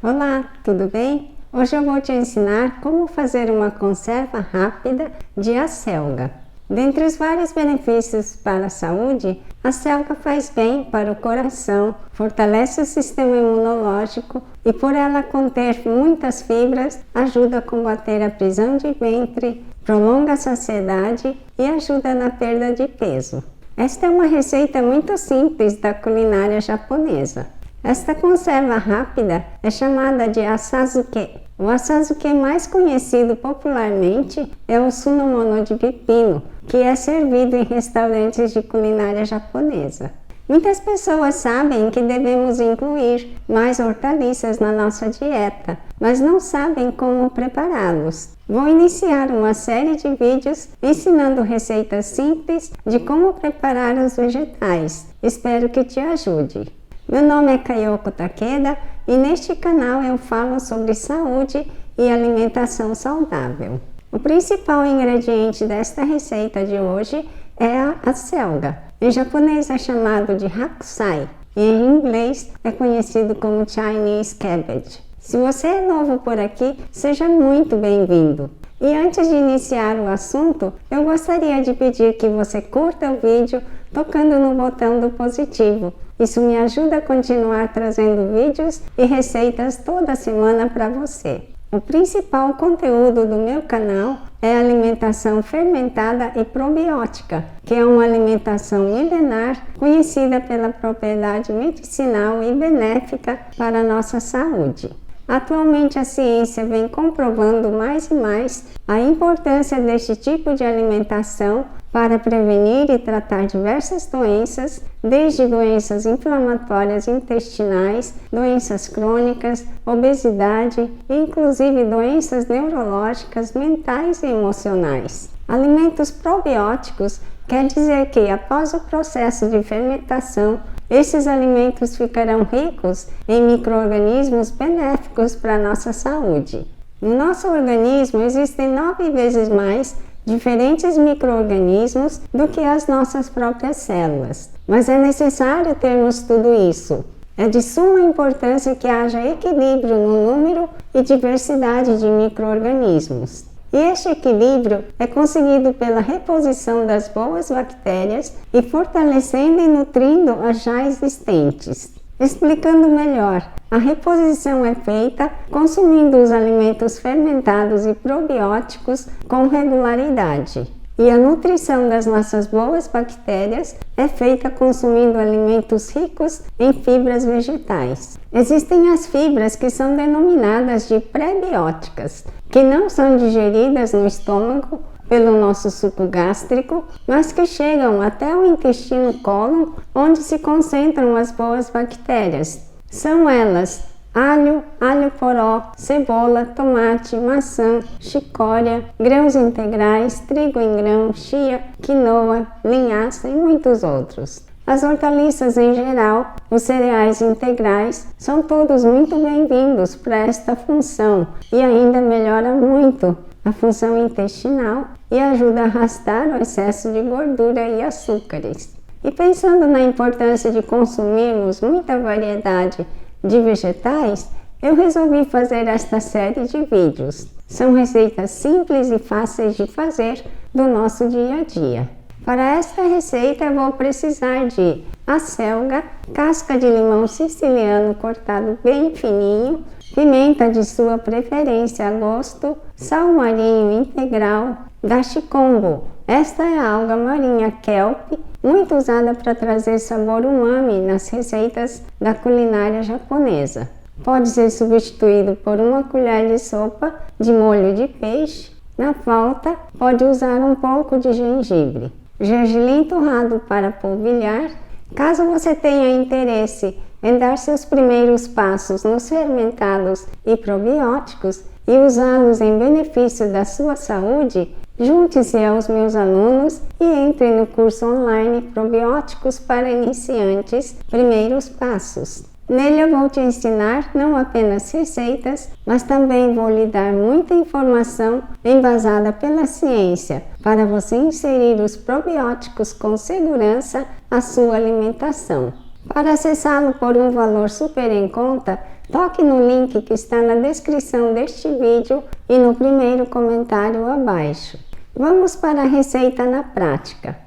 Olá, tudo bem? Hoje eu vou te ensinar como fazer uma conserva rápida de acelga. Dentre os vários benefícios para a saúde, a acelga faz bem para o coração, fortalece o sistema imunológico e, por ela conter muitas fibras, ajuda a combater a prisão de ventre, prolonga a saciedade e ajuda na perda de peso. Esta é uma receita muito simples da culinária japonesa. Esta conserva rápida é chamada de asazuke. O asazuke mais conhecido popularmente é o sunomono de pepino, que é servido em restaurantes de culinária japonesa. Muitas pessoas sabem que devemos incluir mais hortaliças na nossa dieta, mas não sabem como prepará-los. Vou iniciar uma série de vídeos ensinando receitas simples de como preparar os vegetais. Espero que te ajude. Meu nome é Kayoko Takeda e neste canal eu falo sobre saúde e alimentação saudável. O principal ingrediente desta receita de hoje é a acelga. Em japonês é chamado de hakusai e em inglês é conhecido como Chinese cabbage. Se você é novo por aqui, seja muito bem-vindo. E antes de iniciar o assunto, eu gostaria de pedir que você curta o vídeo tocando no botão do positivo. Isso me ajuda a continuar trazendo vídeos e receitas toda semana para você. O principal conteúdo do meu canal é a alimentação fermentada e probiótica, que é uma alimentação milenar conhecida pela propriedade medicinal e benéfica para a nossa saúde. Atualmente a ciência vem comprovando mais e mais a importância deste tipo de alimentação para prevenir e tratar diversas doenças, desde doenças inflamatórias intestinais, doenças crônicas, obesidade e inclusive doenças neurológicas, mentais e emocionais. Alimentos probióticos quer dizer que, após o processo de fermentação, esses alimentos ficarão ricos em micro-organismos benéficos para a nossa saúde. No nosso organismo existem 9 vezes mais diferentes micro-organismos do que as nossas próprias células. Mas é necessário termos tudo isso. É de suma importância que haja equilíbrio no número e diversidade de micro-organismos. E este equilíbrio é conseguido pela reposição das boas bactérias e fortalecendo e nutrindo as já existentes. Explicando melhor, a reposição é feita consumindo os alimentos fermentados e probióticos com regularidade. E a nutrição das nossas boas bactérias é feita consumindo alimentos ricos em fibras vegetais. Existem as fibras que são denominadas de pré-bióticas, que não são digeridas no estômago pelo nosso suco gástrico, mas que chegam até o intestino cólon, onde se concentram as boas bactérias. São elas alho, alho poró, cebola, tomate, maçã, chicória, grãos integrais, trigo em grão, chia, quinoa, linhaça e muitos outros. As hortaliças em geral, os cereais integrais, são todos muito bem-vindos para esta função e ainda melhora muito a função intestinal e ajuda a arrastar o excesso de gordura e açúcares. E pensando na importância de consumirmos muita variedade de vegetais, eu resolvi fazer esta série de vídeos. São receitas simples e fáceis de fazer do nosso dia a dia. Para esta receita eu vou precisar de acelga, casca de limão siciliano cortado bem fininho, pimenta de sua preferência a gosto, sal marinho integral, dashi kombu. Esta é a alga marinha kelp, muito usada para trazer sabor umami nas receitas da culinária japonesa. Pode ser substituído por uma colher de sopa de molho de peixe. Na falta, pode usar um pouco de gengibre. Gergelim torrado para polvilhar. Caso você tenha interesse em dar seus primeiros passos nos fermentados e probióticos e usá-los em benefício da sua saúde, junte-se aos meus alunos e entre no curso online Probióticos para Iniciantes, Primeiros Passos. Nele eu vou te ensinar não apenas receitas, mas também vou lhe dar muita informação embasada pela ciência para você inserir os probióticos com segurança à sua alimentação. Para acessá-lo por um valor super em conta, toque no link que está na descrição deste vídeo e no primeiro comentário abaixo. Vamos para a receita na prática.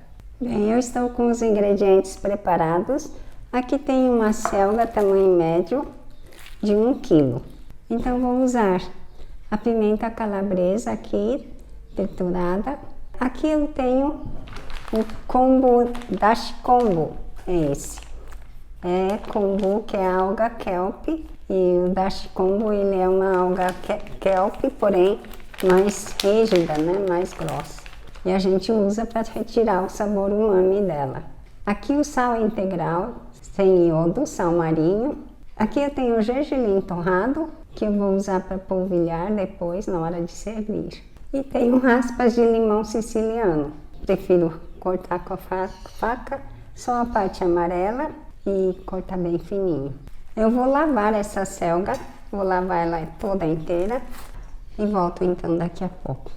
Bem, eu estou com os ingredientes preparados. Aqui tem uma selga tamanho médio de 1 kg. Então vou usar a pimenta calabresa aqui, triturada. Aqui eu tenho o kombu, dashi kombu, é esse. É kombu, que é a alga kelp, e o dashi kombu ele é uma alga kelp, porém mais rígida, né, mais grossa. E a gente usa para retirar o sabor umami dela. Aqui o sal integral, sem iodo, sal marinho. Aqui eu tenho o gergelim torrado, que eu vou usar para polvilhar depois na hora de servir. E tenho raspas de limão siciliano. Prefiro cortar com a faca, só a parte amarela e cortar bem fininho. Eu vou lavar essa selga, vou lavar ela toda inteira e volto então daqui a pouco.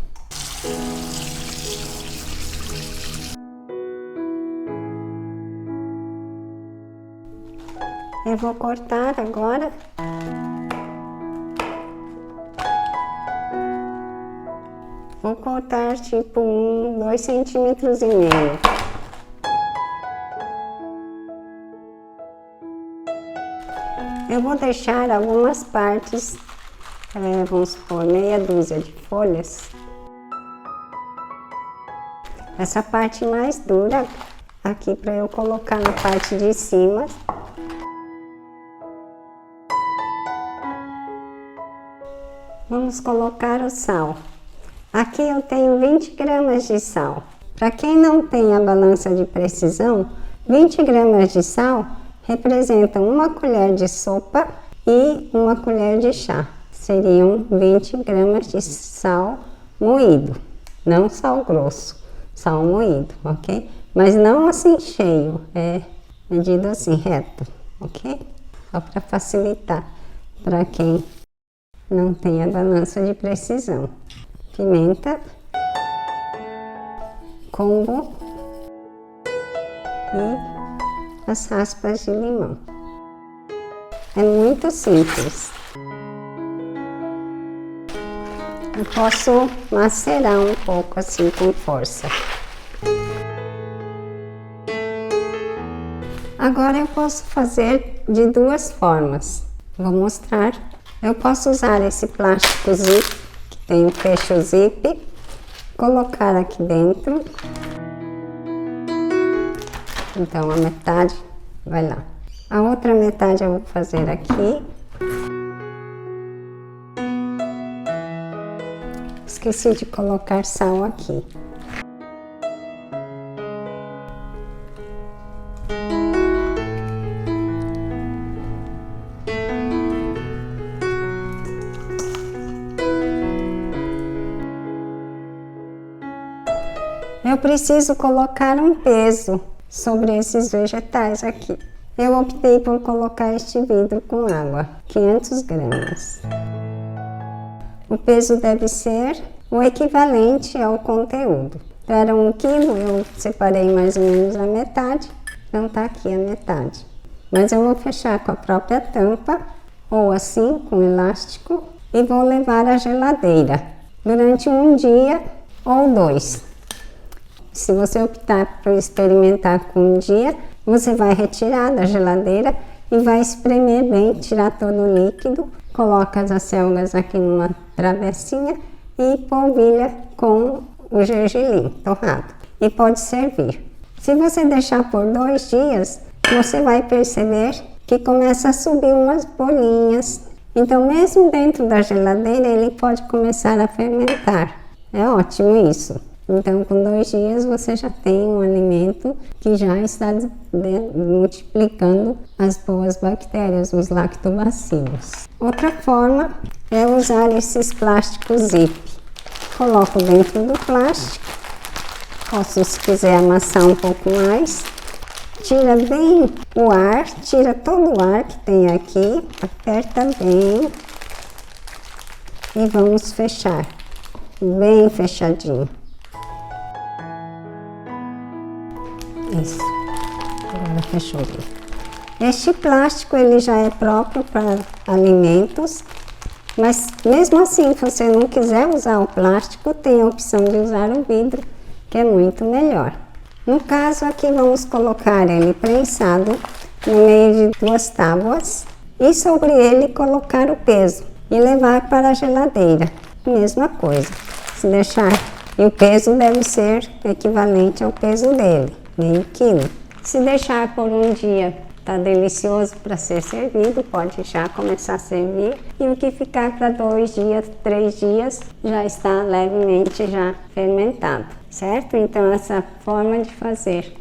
Eu vou cortar agora. Vou cortar tipo 2,5 centímetros. Eu vou deixar algumas partes, vamos supor, meia dúzia de folhas. Essa parte mais dura aqui para eu colocar na parte de cima. Vamos colocar o sal. Aqui eu tenho 20 gramas de sal. Para quem não tem a balança de precisão, 20 gramas de sal representam 1 colher de sopa e 1 colher de chá. Seriam 20 gramas de sal moído, não sal grosso, sal moído, ok? Mas não assim cheio, é medido assim reto, ok? Só para facilitar para quem não tem a balança de precisão. Pimenta, kombu e as raspas de limão. É muito simples. Eu posso macerar um pouco assim com força. Agora eu posso fazer de 2 formas. Vou mostrar. Eu posso usar esse plástico zip, que tem um fecho zip, colocar aqui dentro. Então a metade vai lá. A outra metade eu vou fazer aqui. Esqueci de colocar sal aqui. Eu preciso colocar um peso sobre esses vegetais aqui. Eu optei por colocar este vidro com água, 500 gramas. O peso deve ser o equivalente ao conteúdo. Para 1 quilo eu separei mais ou menos a metade, então tá aqui a metade. Mas eu vou fechar com a própria tampa, ou assim, com elástico, e vou levar à geladeira durante 1 dia ou 2. Se você optar por experimentar com 1 dia, você vai retirar da geladeira e vai espremer bem, tirar todo o líquido, coloca as selgas aqui numa travessinha e polvilha com o gergelim torrado e pode servir. Se você deixar por 2 dias, você vai perceber que começa a subir umas bolinhas. Então, mesmo dentro da geladeira, ele pode começar a fermentar. É ótimo isso. Então, com 2 dias você já tem um alimento que já está multiplicando as boas bactérias, os lactobacilos. Outra forma é usar esses plásticos zip. Coloco dentro do plástico, posso, se quiser, amassar um pouco mais. Tira bem o ar, tira todo o ar que tem aqui, aperta bem e vamos fechar, bem fechadinho. Isso, agora fechou bem. Este plástico ele já é próprio para alimentos, mas mesmo assim, se você não quiser usar o plástico, tem a opção de usar o vidro, que é muito melhor. No caso aqui vamos colocar ele prensado no meio de 2 tábuas e sobre ele colocar o peso e levar para a geladeira. Mesma coisa, se deixar, e o peso deve ser equivalente ao peso dele, meio quilo. Se deixar por um dia, tá delicioso para ser servido, pode já começar a servir. E o que ficar para 2 dias, 3 dias, já está levemente já fermentado, certo? Então essa forma de fazer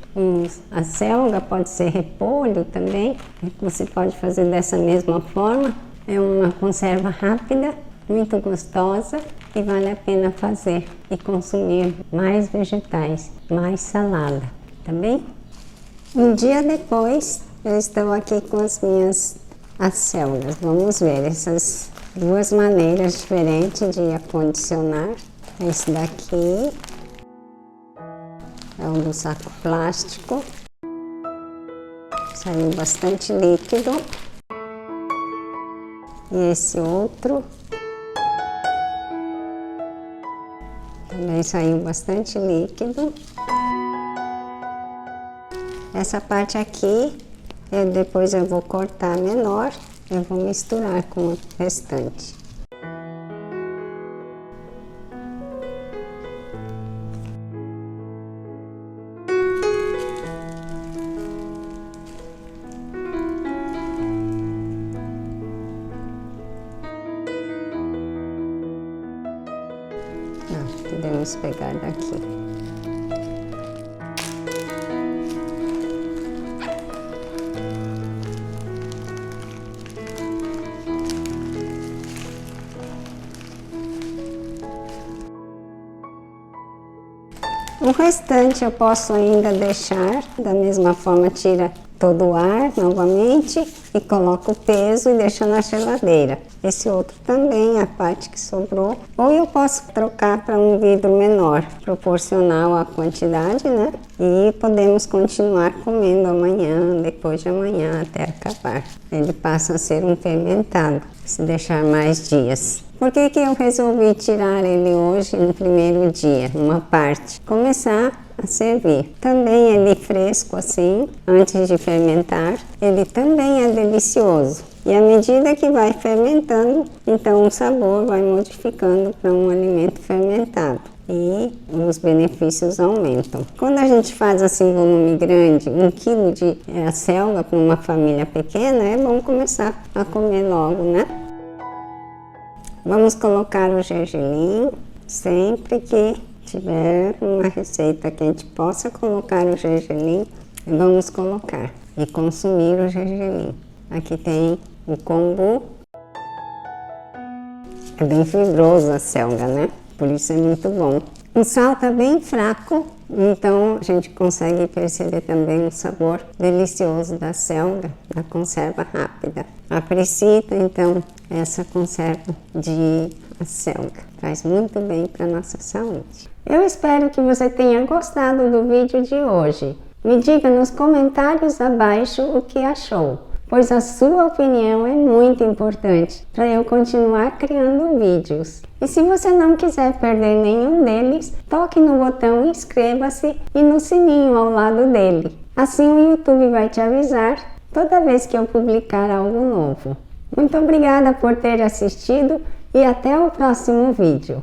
a selga pode ser repolho também, você pode fazer dessa mesma forma. É uma conserva rápida, muito gostosa e vale a pena fazer e consumir mais vegetais, mais salada, tá bem? Um dia depois eu estou aqui com as minhas acelgas. Vamos ver essas 2 maneiras diferentes de acondicionar. Esse daqui é um do saco plástico, saiu bastante líquido. E esse outro também saiu bastante líquido. Essa parte aqui, depois eu vou cortar menor, eu vou misturar com o restante. Podemos pegar daqui. O restante eu posso ainda deixar, da mesma forma tira todo o ar novamente e coloco o peso e deixo na geladeira. Esse outro também, a parte que sobrou, ou eu posso trocar para um vidro menor, proporcional à quantidade, né? E podemos continuar comendo amanhã, depois de amanhã, até acabar. Ele passa a ser um fermentado, se deixar mais dias. Por que que eu resolvi tirar ele hoje no primeiro dia, uma parte? Começar a servir. Também ele fresco assim, antes de fermentar, ele também é delicioso. E à medida que vai fermentando, então o sabor vai modificando para um alimento fermentado. E os benefícios aumentam. Quando a gente faz assim volume grande, 1 quilo de acelga para uma família pequena, é bom começar a comer logo, né? Vamos colocar o gergelim sempre que tiver uma receita que a gente possa colocar o gergelim, vamos colocar e consumir o gergelim. Aqui tem o kombu, é bem fibroso a selga, né? Por isso é muito bom. O sal está bem fraco, então a gente consegue perceber também o sabor delicioso da selga, da conserva rápida. Aprecie então essa conserva de acelga, faz muito bem para a nossa saúde. Eu espero que você tenha gostado do vídeo de hoje. Me diga nos comentários abaixo o que achou, pois a sua opinião é muito importante para eu continuar criando vídeos. E se você não quiser perder nenhum deles, toque no botão inscreva-se e no sininho ao lado dele. Assim o YouTube vai te avisar toda vez que eu publicar algo novo. Muito obrigada por ter assistido e até o próximo vídeo.